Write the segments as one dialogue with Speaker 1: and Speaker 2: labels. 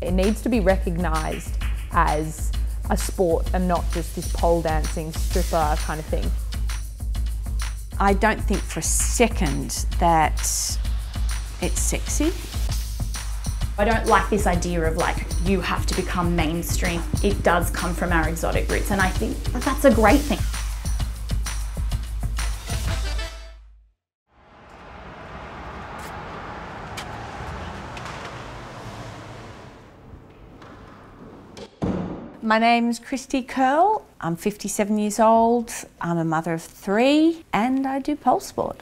Speaker 1: It needs to be recognised as a sport and not just this pole dancing stripper kind of thing.
Speaker 2: I don't think for a second that it's sexy.
Speaker 3: I don't like this idea of like, you have to become mainstream. It does come from our exotic roots, and I think that's a great thing.
Speaker 2: My name's Christy Curl. I'm 57 years old. I'm a mother of 3 and I do pole sport.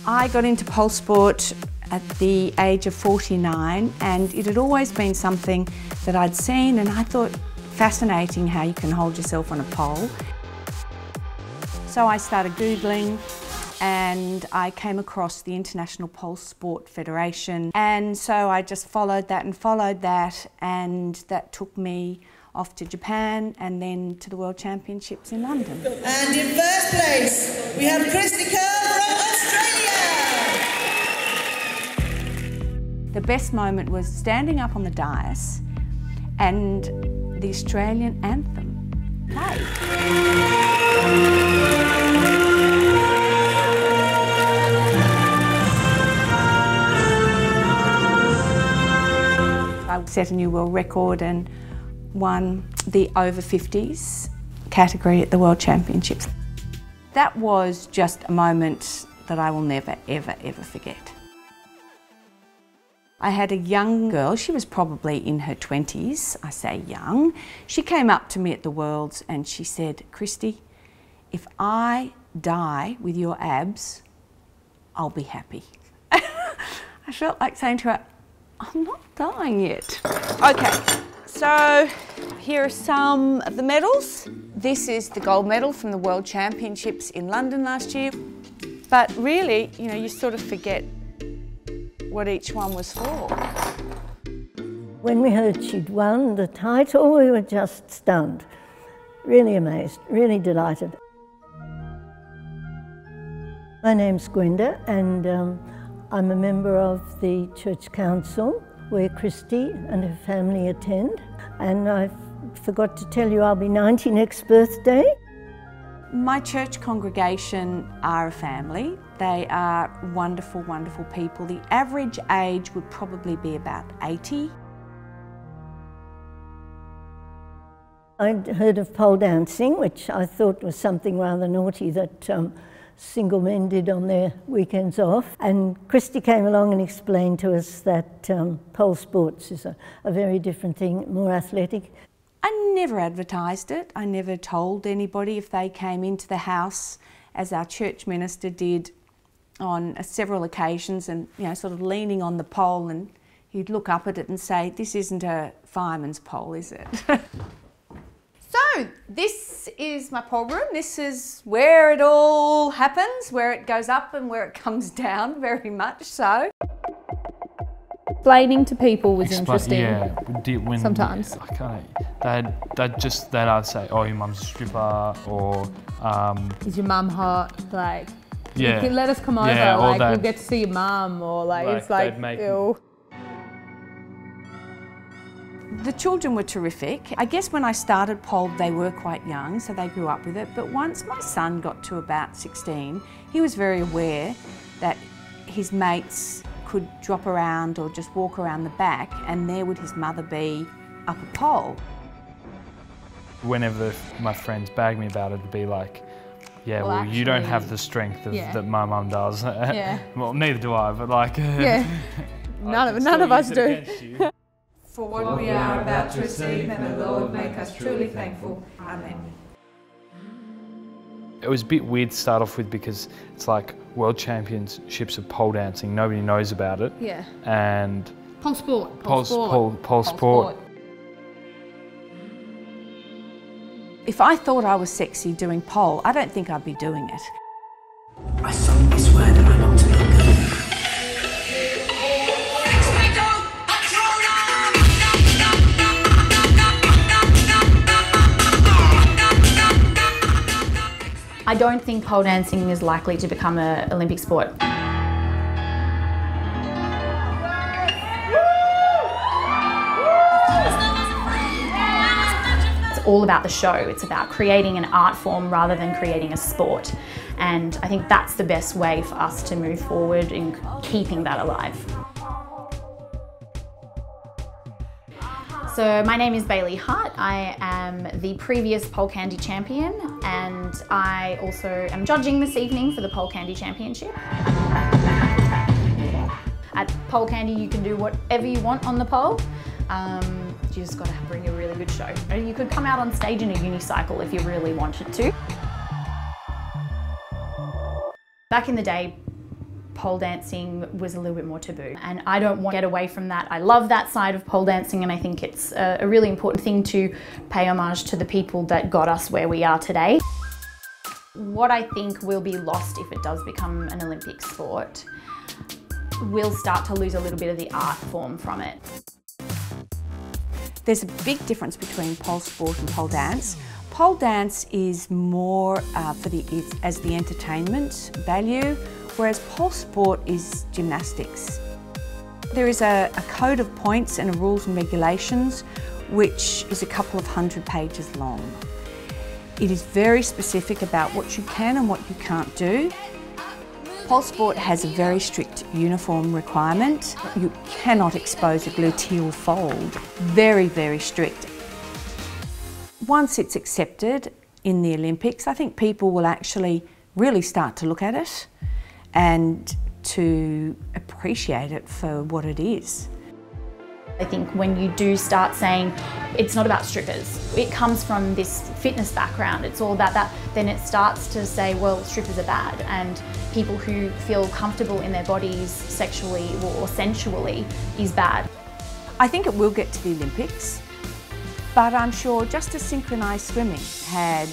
Speaker 2: I got into pole sport at the age of 49 and it had always been something that I'd seen and I thought fascinating how you can hold yourself on a pole. So I started Googling and I came across the International Pole Sport Federation, and so I just followed that and that took me off to Japan and then to the World Championships in London.
Speaker 4: And in first place we have Christy Curl from Australia.
Speaker 2: The best moment was standing up on the dais and the Australian anthem played. I set a new world record and won the over 50s category at the World Championships. That was just a moment that I will never, ever, ever forget. I had a young girl, she was probably in her 20s, I say young. She came up to me at the Worlds and she said, "Christy, if I die with your abs, I'll be happy." I felt like saying to her, I'm not dying yet. Okay, so here are some of the medals. This is the gold medal from the World Championships in London last year. But really, you know, you sort of forget what each one was for.
Speaker 5: When we heard she'd won the title, we were just stunned. Really amazed, really delighted. My name's Gwenda and I'm a member of the Church Council where Christy and her family attend, and I forgot to tell you I'll be 90 next birthday.
Speaker 2: My church congregation are a family. They are wonderful, wonderful people. The average age would probably be about 80.
Speaker 5: I'd heard of pole dancing, which I thought was something rather naughty that single men did on their weekends off, and Christy came along and explained to us that pole sports is a very different thing, more athletic.
Speaker 2: I never advertised it. I never told anybody. If they came into the house, as our church minister did on several occasions, and you know, sort of leaning on the pole, and he'd look up at it and say, "This isn't a fireman's pole, is it?" So this is my pole room. This is where it all happens, where it goes up and where it comes down, very much so.
Speaker 1: Explaining to people was interesting.
Speaker 6: Yeah, when
Speaker 1: sometimes.
Speaker 6: I can't. They'd either say, "Oh, your mum's a stripper," or
Speaker 1: "Is your mum hot?" Like,
Speaker 6: yeah,
Speaker 1: you can let us come over.
Speaker 6: Yeah,
Speaker 1: like, we'll get to see your mum, or like it's like, ew.
Speaker 2: The children were terrific. I guess when I started pole, they were quite young, so they grew up with it. But once my son got to about 16, he was very aware that his mates could drop around or just walk around the back, and there would his mother be up a pole.
Speaker 6: Whenever my friends bag me about it, it'd be like, "Yeah, well, you don't have the strength that my mum does."
Speaker 1: Yeah.
Speaker 6: Well, neither do I, but like...
Speaker 1: Yeah. None of us do.
Speaker 2: For what we are about to receive, may the Lord make us truly thankful. Amen.
Speaker 6: It was a bit weird to start off with because it's like World Championships of pole dancing, nobody knows about it.
Speaker 1: Yeah.
Speaker 6: And
Speaker 1: Pole sport.
Speaker 6: Pole sport.
Speaker 2: If I thought I was sexy doing pole, I don't think I'd be doing it.
Speaker 4: I solemnly swear that I not to be a girl.
Speaker 3: I don't think pole dancing is likely to become an Olympic sport. all about the show. It's about creating an art form rather than creating a sport. And I think that's the best way for us to move forward in keeping that alive. So my name is Bailey Hart. I am the previous Pole Candy champion, and I also am judging this evening for the Pole Candy Championship. At Pole Candy you can do whatever you want on the pole. You just got to bring a really good show. You could come out on stage in a unicycle if you really wanted to. Back in the day, pole dancing was a little bit more taboo, and I don't want to get away from that. I love that side of pole dancing, and I think it's a really important thing to pay homage to the people that got us where we are today. What I think will be lost if it does become an Olympic sport, we'll start to lose a little bit of the art form from it.
Speaker 2: There's a big difference between pole sport and pole dance. Pole dance is more as the entertainment value, whereas pole sport is gymnastics. There is a code of points and rules and regulations which is a couple of 100 pages long. It is very specific about what you can and what you can't do. Pole sport has a very strict uniform requirement. You cannot expose a gluteal fold. Very, very strict. Once it's accepted in the Olympics, I think people will actually really start to look at it and to appreciate it for what it is.
Speaker 3: I think when you do start saying it's not about strippers, it comes from this fitness background, it's all about that, then it starts to say, well, strippers are bad, and people who feel comfortable in their bodies sexually or sensually is bad.
Speaker 2: I think it will get to the Olympics, but I'm sure just as synchronised swimming had,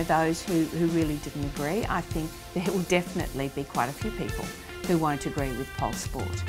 Speaker 2: those who really didn't agree, I think there will definitely be quite a few people who won't agree with pole sport.